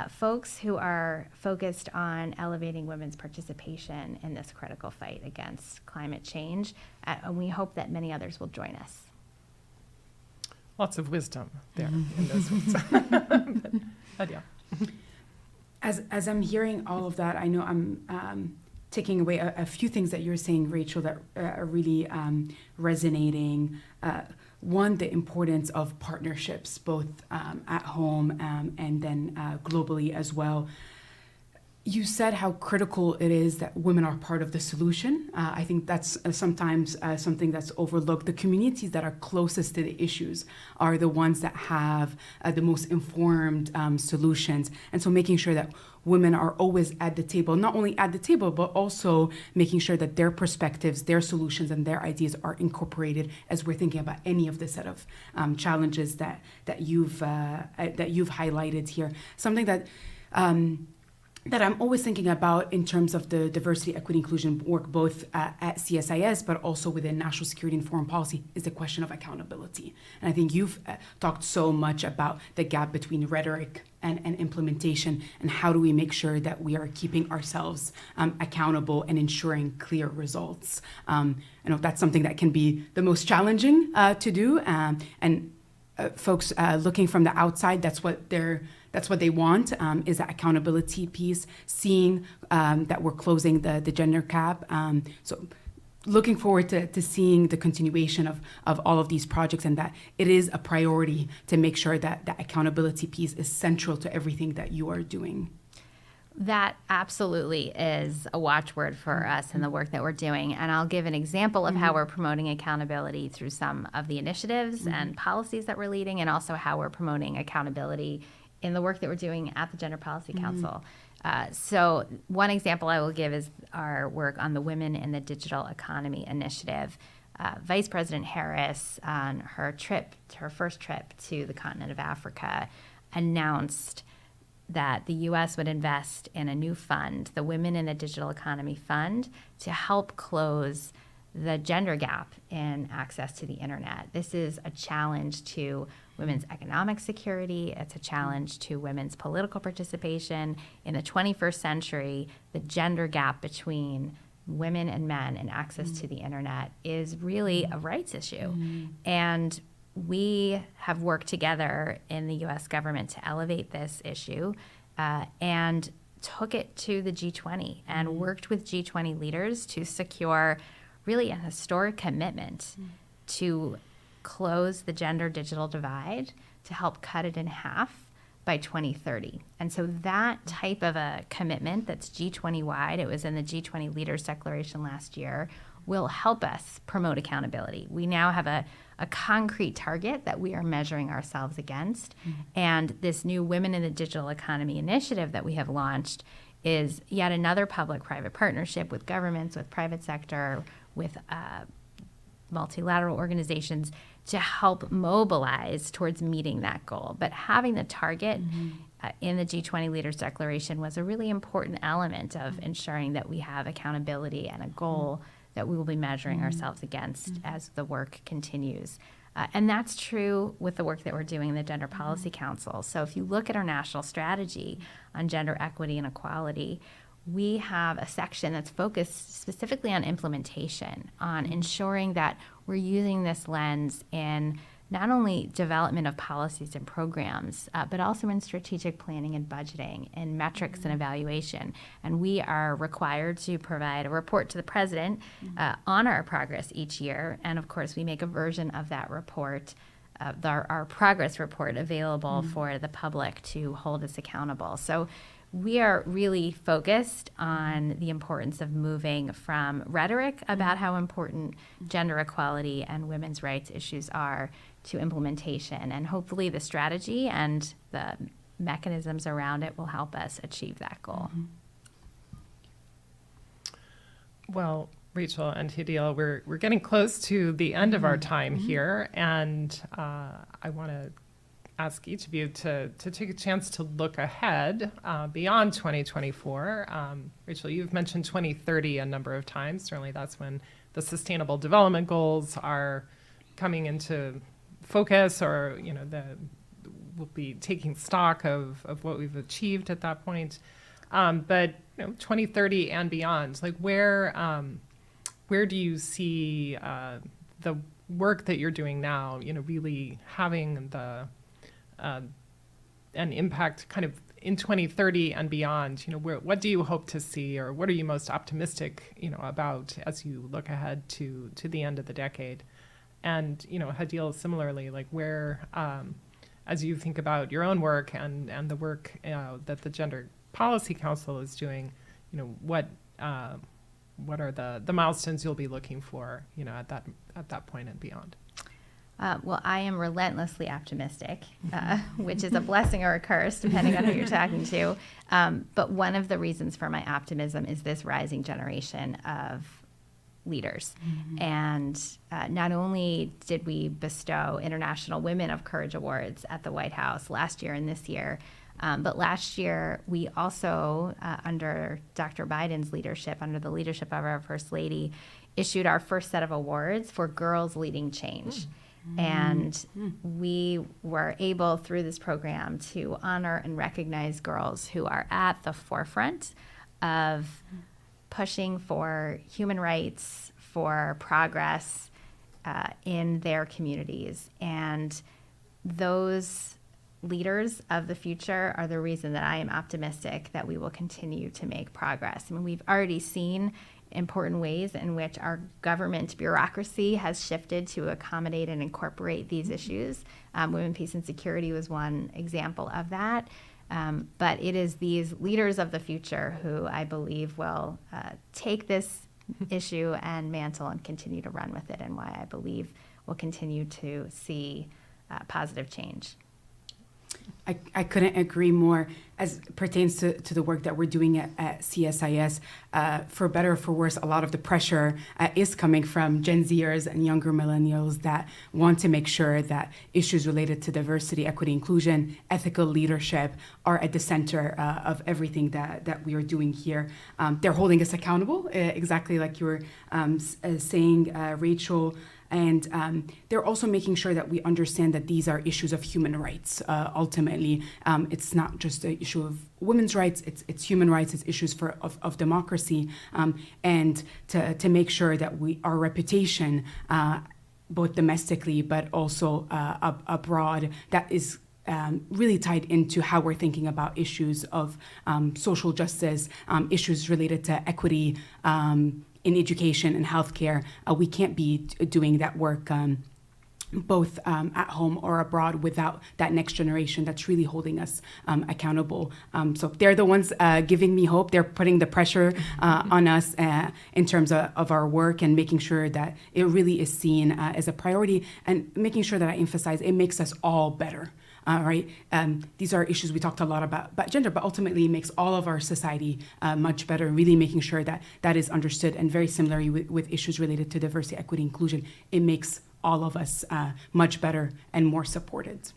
folks who are focused on elevating women's participation in this critical fight against climate change. And we hope that many others will join us. Lots of wisdom there in those words. Hadeil. As I'm hearing all of that, I know I'm taking away a few things that you're saying, Rachel, that are really resonating. One, the importance of partnerships, both at home and then globally as well. You said how critical it is that women are part of the solution. I think that's sometimes something that's overlooked. The communities that are closest to the issues are the ones that have the most informed solutions. And so making sure that women are always at the table, not only at the table, but also making sure that their perspectives, their solutions, and their ideas are incorporated as we're thinking about any of the set of challenges that you've highlighted here. Something that I'm always thinking about in terms of the diversity, equity, inclusion work, both at CSIS, but also within national security and foreign policy, is the question of accountability. And I think you've talked so much about the gap between rhetoric and implementation, and how do we make sure that we are keeping ourselves accountable and ensuring clear results. I know that's something that can be the most challenging to do, and folks looking from the outside, that's what they want, is that accountability piece, seeing that we're closing the gender gap. So looking forward to seeing the continuation of all of these projects, and that it is a priority to make sure that that accountability piece is central to everything that you are doing. That absolutely is a watchword for us in the work that we're doing. And I'll give an example of how we're promoting accountability through some of the initiatives and policies that we're leading, and also how we're promoting accountability in the work that we're doing at the Gender Policy Council. So one example I will give is our work on the Women in the Digital Economy Initiative. Vice President Harris, on her first trip to the continent of Africa, announced that the U.S. would invest in a new fund, the Women in the Digital Economy Fund, to help close the gender gap in access to the internet. This is a challenge to women's economic security. It's a challenge to women's political participation. In the 21st century, the gender gap between women and men in access to the internet is really a rights issue. And we have worked together in the U.S. government to elevate this issue and took it to the G20 and worked with G20 leaders to secure really an historic commitment to close the gender digital divide, to help cut it in half by 2030. And so that type of a commitment that's G20 wide, it was in the G20 Leaders Declaration last year, will help us promote accountability. We now have a concrete target that we are measuring ourselves against. And this new Women in the Digital Economy initiative that we have launched is yet another public-private partnership with governments, with private sector, with multilateral organizations to help mobilize towards meeting that goal. But having the target in the G20 Leaders Declaration was a really important element of ensuring that we have accountability and a goal that we will be measuring ourselves against as the work continues. And that's true with the work that we're doing in the Gender Policy Council. So if you look at our national strategy on gender equity and equality, we have a section that's focused specifically on implementation, on ensuring that we're using this lens in not only development of policies and programs, but also in strategic planning and budgeting, and metrics and evaluation. And we are required to provide a report to the president on our progress each year. And of course, we make a version of that report, our progress report, available for the public to hold us accountable. So we are really focused on the importance of moving from rhetoric about how important gender equality and women's rights issues are to implementation. And hopefully the strategy and the mechanisms around it will help us achieve that goal. Well, Rachel and Hadeil, we're getting close to the end of our time here, and I want to ask each of you to take a chance to look ahead beyond 2024. Rachel, you've mentioned 2030 a number of times. Certainly that's when the Sustainable Development Goals are coming into focus, or we'll be taking stock of what we've achieved at that point. But 2030 and beyond, like where do you see the work that you're doing now, really having an impact kind of in 2030 and beyond? What do you hope to see, or what are you most optimistic, about as you look ahead to the end of the decade? And, Hadeil, similarly, like where, as you think about your own work and the work that the Gender Policy Council is doing, what are the milestones you'll be looking for, at that point and beyond? Well, I am relentlessly optimistic, which is a blessing or a curse, depending on who you're talking to. But one of the reasons for my optimism is this rising generation of leaders. And not only did we bestow International Women of Courage Awards at the White House last year and this year, but last year we also, under Dr. Biden's leadership, under the leadership of our First Lady, issued our first set of awards for girls leading change. And we were able, through this program, to honor and recognize girls who are at the forefront of pushing for human rights, for progress in their communities. And those leaders of the future are the reason that I am optimistic that we will continue to make progress. I mean, we've already seen important ways in which our government bureaucracy has shifted to accommodate and incorporate these issues. Women, Peace, and Security was one example of that. But it is these leaders of the future who I believe will take this issue and mantle and continue to run with it, and why I believe we'll continue to see positive change. I couldn't agree more as pertains to the work that we're doing at CSIS. For better or for worse, a lot of the pressure is coming from Gen Zers and younger millennials that want to make sure that issues related to diversity, equity, inclusion, ethical leadership are at the center of everything that we are doing here. They're holding us accountable, exactly like you were saying, Rachel. And they're also making sure that we understand that these are issues of human rights. Ultimately, it's not just an issue of women's rights, it's human rights, it's issues of democracy, and to make sure that our reputation, both domestically but also abroad, that is really tied into how we're thinking about issues of social justice, issues related to equity, in education and healthcare. We can't be doing that work both at home or abroad without that next generation that's really holding us accountable. So they're the ones giving me hope. They're putting the pressure on us in terms of our work, and making sure that it really is seen as a priority, and making sure that I emphasize it makes us all better. Right? These are issues we talked a lot about gender, but ultimately it makes all of our society much better, really making sure that that is understood. And very similarly with issues related to diversity, equity, inclusion, it makes all of us much better and more supported.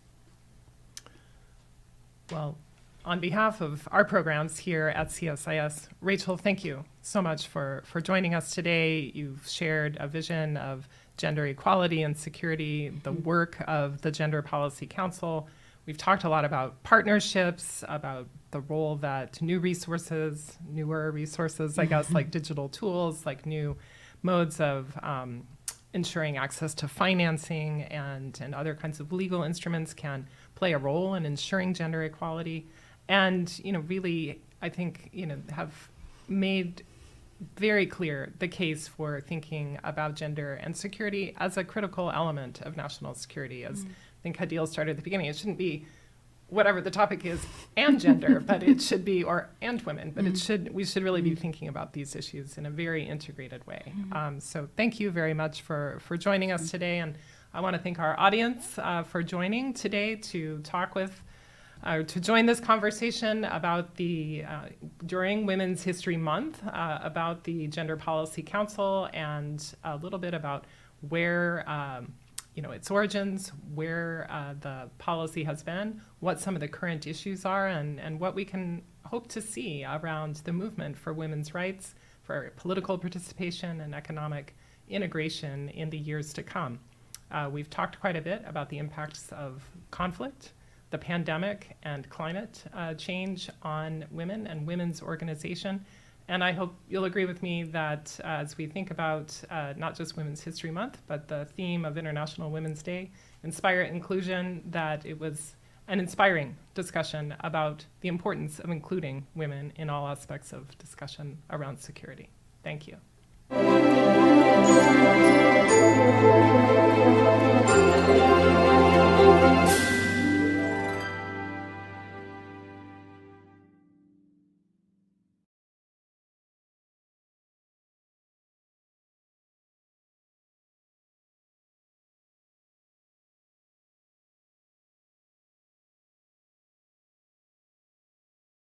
Well, on behalf of our programs here at CSIS, Rachel, thank you so much for joining us today. You've shared a vision of gender equality and security, the work of the Gender Policy Council. We've talked a lot about partnerships, about the role that newer resources, I guess, like digital tools, like new modes of ensuring access to financing and other kinds of legal instruments can play a role in ensuring gender equality. And, really, I think, have made very clear the case for thinking about gender and security as a critical element of national security. As I think Hadeil started at the beginning, it shouldn't be whatever the topic is and gender, but it should be, and women, but we should really be thinking about these issues in a very integrated way. So thank you very much for joining us today. And I want to thank our audience for joining today to talk with to join this conversation about during Women's History Month, about the Gender Policy Council and a little bit about where, its origins, where the policy has been, what some of the current issues are, and what we can hope to see around the movement for women's rights, for political participation and economic integration in the years to come. We've talked quite a bit about the impacts of conflict, the pandemic, and climate change on women and women's organization. And I hope you'll agree with me that as we think about not just Women's History Month, but the theme of International Women's Day, Inspire Inclusion, that it was an inspiring discussion about the importance of including women in all aspects of discussion around security. Thank you.